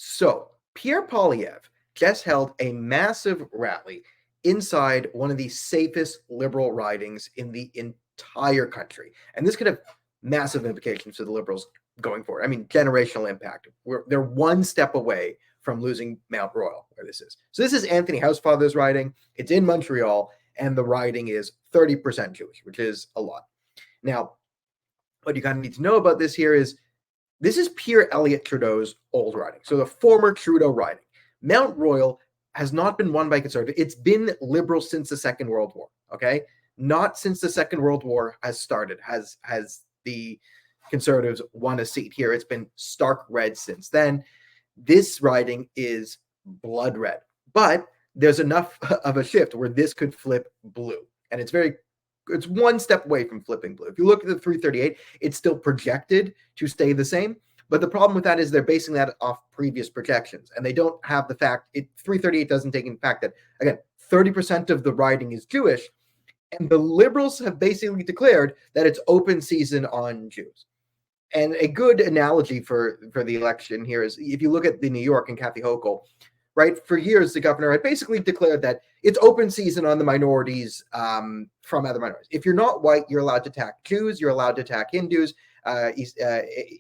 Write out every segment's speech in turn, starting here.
So Pierre Poilievre just held a massive rally inside one of the safest liberal ridings in the entire country. And this could have massive implications for the Liberals going forward. I mean, generational impact. They're one step away from losing Mount Royal, where this is. So this is Anthony Housefather's riding. It's in Montreal, and the riding is 30% Jewish, which is a lot. Now, what you kind of need to know about this here is this is Pierre Elliott Trudeau's old riding. So the former Trudeau riding. Mount Royal has not been won by Conservatives. It's been Liberal since the Second World War, okay? Not since the Second World War has started, has the Conservatives won a seat here. It's been stark red since then. This riding is blood red, but there's enough of a shift where this could flip blue. And it's one step away from flipping blue. If you look at the 338, it's still projected to stay the same. But the problem with that is they're basing that off previous projections, and they don't have the fact. 338 doesn't take in fact that, again, 30% of the riding is Jewish, and the Liberals have basically declared that it's open season on Jews. And a good analogy for the election here is if you look at the New York and Kathy Hochul, right? For years, the governor had basically declared that it's open season on the minorities from other minorities. If you're not white, you're allowed to attack Jews, you're allowed to attack Hindus,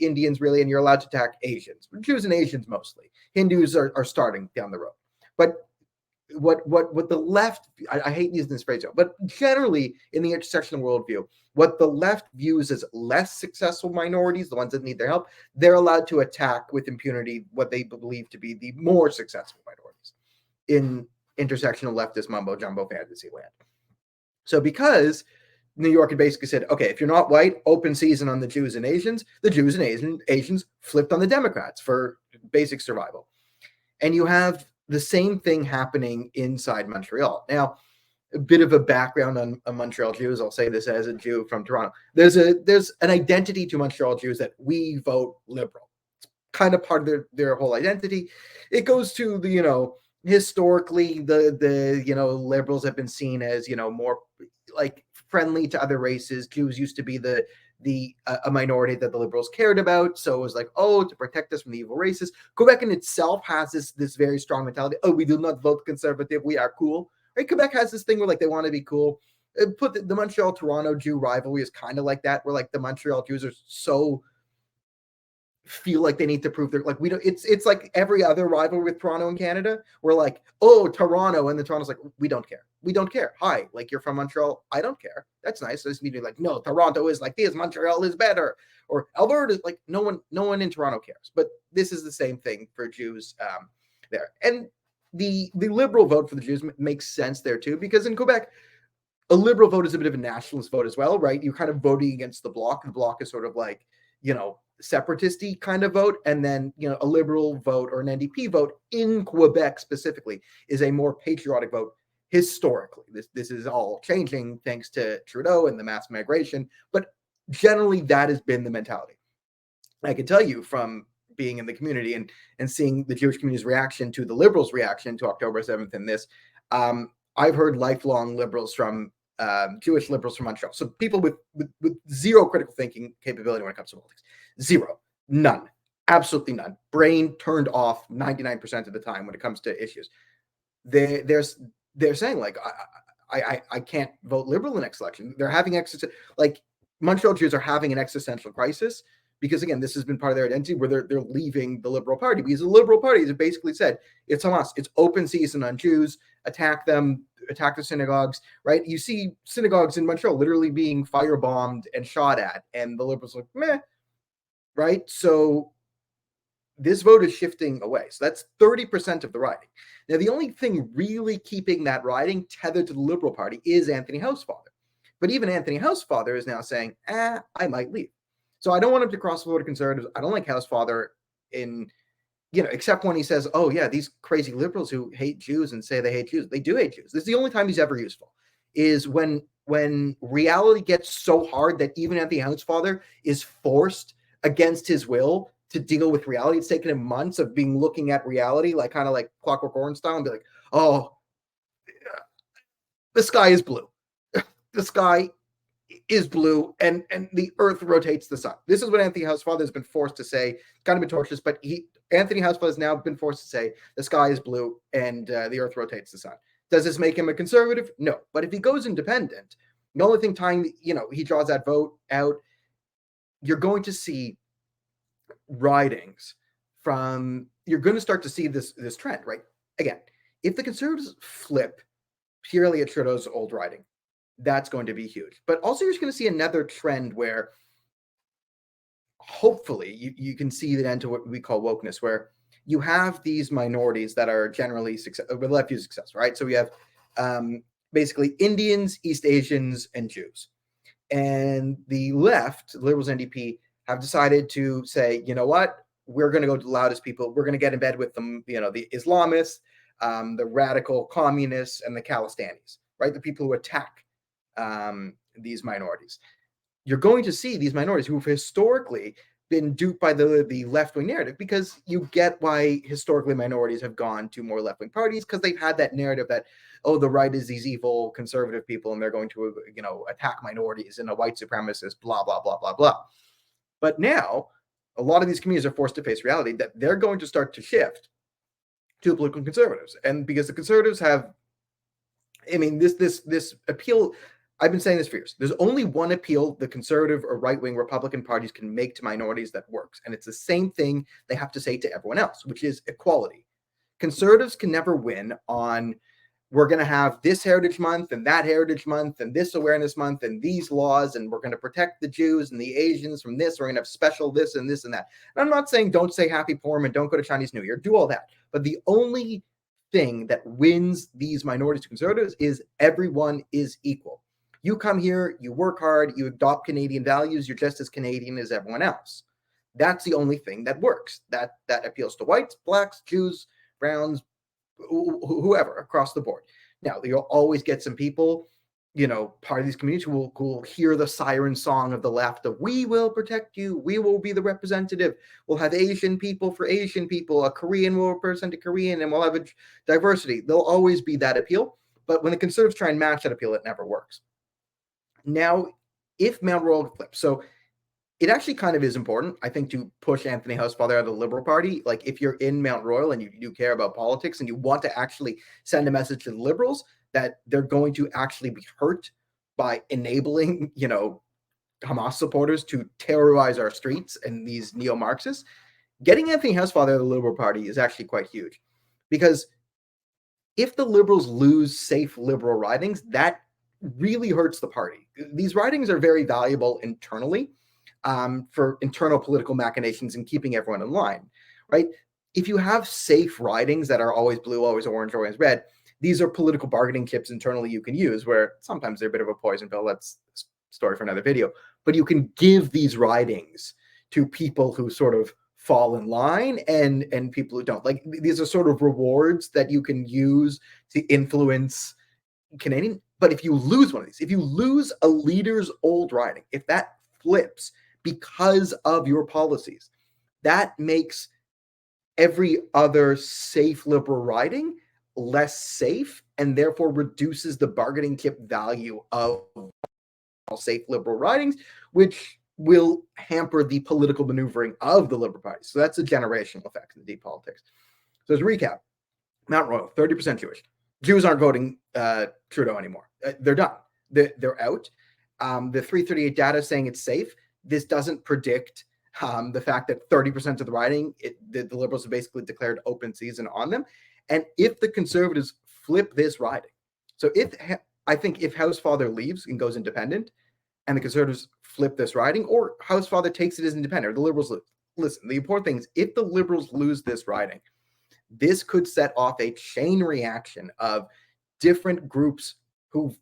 Indians really, and you're allowed to attack Asians, Jews and Asians mostly. Hindus are starting down the road. But what the left, I hate using this phrase, but generally in the intersectional worldview, what the left views as less successful minorities, the ones that need their help, they're allowed to attack with impunity what they believe to be the more successful minorities in intersectional leftist mumbo jumbo fantasy land. So because New York had basically said, okay, if you're not white, open season on the Jews and Asians, the Jews and Asians flipped on the Democrats for basic survival. And you have the same thing happening inside Montreal. Now, a bit of a background on Montreal Jews. I'll say this as a Jew from Toronto. There's an identity to Montreal Jews that we vote liberal. It's kind of part of their whole identity. It goes to the, historically the liberals have been seen as, more like friendly to other races. Jews used to be a minority that the Liberals cared about. So it was like, to protect us from the evil races. Quebec in itself has this very strong mentality. Oh, we do not vote conservative. We are cool. Right? Quebec has this thing where they want to be cool. Put the Montreal-Toronto Jew rivalry is kind of like that, where the Montreal Jews are so feel like they need to prove they're we don't. It's like every other rivalry with Toronto and Canada. We're like, Toronto, and the Toronto's like, we don't care. We don't care. Hi, you're from Montreal. I don't care. That's nice. So it's me to be no, Toronto is like this. Montreal is better. Or Alberta is no one in Toronto cares. But this is the same thing for Jews there. And the liberal vote for the Jews makes sense there too, because in Quebec, a liberal vote is a bit of a nationalist vote as well, right? You're kind of voting against the Bloc. The Bloc is sort of separatist-y kind of vote, and then a liberal vote or an NDP vote in Quebec specifically is a more patriotic vote historically. This is all changing thanks to Trudeau and the mass migration, but generally that has been the mentality. I can tell you from being in the community and seeing the Jewish community's reaction to the Liberals' reaction to October 7th and this, I've heard lifelong liberals from Jewish liberals from Montreal. So people with zero critical thinking capability when it comes to politics. Zero. None. Absolutely none. Brain turned off 99% of the time when it comes to issues. They're saying I can't vote liberal in the next election. They're having Montreal Jews are having an existential crisis because, again, this has been part of their identity where they're leaving the Liberal Party, because the Liberal Party has basically said it's Hamas. It's open season on Jews. Attack them. Attack the synagogues, right? You see synagogues in Montreal literally being firebombed and shot at, and the Liberals are like, meh, right? So this vote is shifting away. So that's 30% of the riding. Now, the only thing really keeping that riding tethered to the Liberal Party is Anthony Housefather. But even Anthony Housefather is now saying, I might leave. So I don't want him to cross the vote of Conservatives. I don't like Housefather except when he says, these crazy liberals who hate Jews and say they hate Jews. They do hate Jews. This is the only time he's ever useful, is when reality gets so hard that even Anthony Housefather is forced against his will to deal with reality. It's taken him months of looking at reality, kind of like Clockwork Orange style, and be like, the sky is blue. The sky is blue, and the earth rotates the sun. This is what Anthony Housefather has been forced to say. Kind of been torturous, but Anthony Housefather has now been forced to say the sky is blue and the earth rotates the sun. Does this make him a conservative? No. But if he goes independent, the only thing tying, he draws that vote out, you're going to see ridings you're going to start to see this trend, right? Again, if the Conservatives flip Pierre Elliott Trudeau's old riding, that's going to be huge. But also you're just going to see another trend where hopefully you can see the end to what we call wokeness, where you have these minorities that are generally successful, right? So we have basically Indians, East Asians, and Jews. And the left, Liberals NDP, have decided to say, you know what? We're going to go to the loudest people. We're going to get in bed with them, the Islamists, the radical communists, and the Khalistanis, right? The people who attack these minorities. You're going to see these minorities who've historically been duped by the left-wing narrative, because you get why historically minorities have gone to more left-wing parties, because they've had that narrative that, oh, the right is these evil conservative people and they're going to, attack minorities and a white supremacist, blah, blah, blah, blah, blah. But now a lot of these communities are forced to face reality that they're going to start to shift to political conservatives. And because the conservatives have, this appeal, I've been saying this for years. There's only one appeal the conservative or right-wing Republican parties can make to minorities that works. And it's the same thing they have to say to everyone else, which is equality. Conservatives can never win on, we're going to have this Heritage Month and that Heritage Month and this Awareness Month and these laws, and we're going to protect the Jews and the Asians from this. We're going to have special this and this and that. And I'm not saying don't say Happy Purim and don't go to Chinese New Year. Do all that. But the only thing that wins these minorities to conservatives is everyone is equal. You come here, you work hard, you adopt Canadian values, you're just as Canadian as everyone else. That's the only thing that works. That appeals to whites, blacks, Jews, browns, whoever across the board. Now, you'll always get some people, part of these communities who will hear the siren song of the left of, we will protect you, we will be the representative, we'll have Asian people for Asian people, a Korean will represent a Korean, and we'll have a diversity. There'll always be that appeal. But when the conservatives try and match that appeal, it never works. Now, if Mount Royal flips, so it actually kind of is important, I think, to push Anthony Housefather out of the Liberal Party. Like, if you're in Mount Royal and you do care about politics and you want to actually send a message to the Liberals that they're going to actually be hurt by enabling, Hamas supporters to terrorize our streets and these neo-Marxists, getting Anthony Housefather out of the Liberal Party is actually quite huge. Because if the Liberals lose safe Liberal ridings, that really hurts the party. These ridings are very valuable internally, for internal political machinations and keeping everyone in line, right? If you have safe ridings that are always blue, always orange, always red, these are political bargaining chips internally you can use, where sometimes they're a bit of a poison pill. That's a story for another video. But you can give these ridings to people who sort of fall in line and people who don't. Like, these are sort of rewards that you can use to influence Canadian. But if you lose one of these, if you lose a leader's old riding, if that flips because of your policies, that makes every other safe Liberal riding less safe, and therefore reduces the bargaining chip value of safe Liberal ridings, which will hamper the political maneuvering of the Liberal Party. So that's a generational effect in deep politics. So as a recap, Mount Royal, 30% Jewish. Jews aren't voting Trudeau anymore. They're done. They're out. The 338 data saying it's safe. This doesn't predict the fact that 30% of the riding, the Liberals have basically declared open season on them. And if the Conservatives flip this riding, so I think if Housefather leaves and goes independent, and the Conservatives flip this riding, or Housefather takes it as independent, or the Liberals lose. Listen, the important thing is, if the Liberals lose this riding, this could set off a chain reaction of different groups who've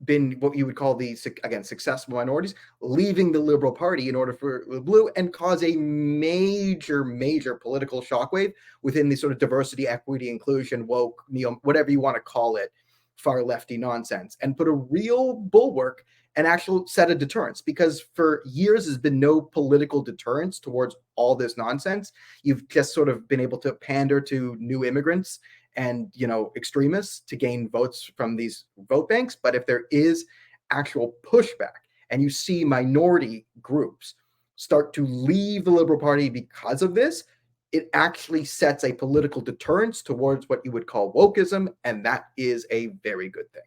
been what you would call the, again, successful minorities, leaving the Liberal Party in order for the blue, and cause a major political shockwave within the sort of diversity, equity, inclusion, woke, neo, whatever you want to call it, far lefty nonsense, and put a real bulwark, an actual set of deterrence. Because for years there's been no political deterrence towards all this nonsense. You've just sort of been able to pander to new immigrants and extremists to gain votes from these vote banks. But if there is actual pushback and you see minority groups start to leave the Liberal Party because of this, it actually sets a political deterrence towards what you would call wokeism, and that is a very good thing.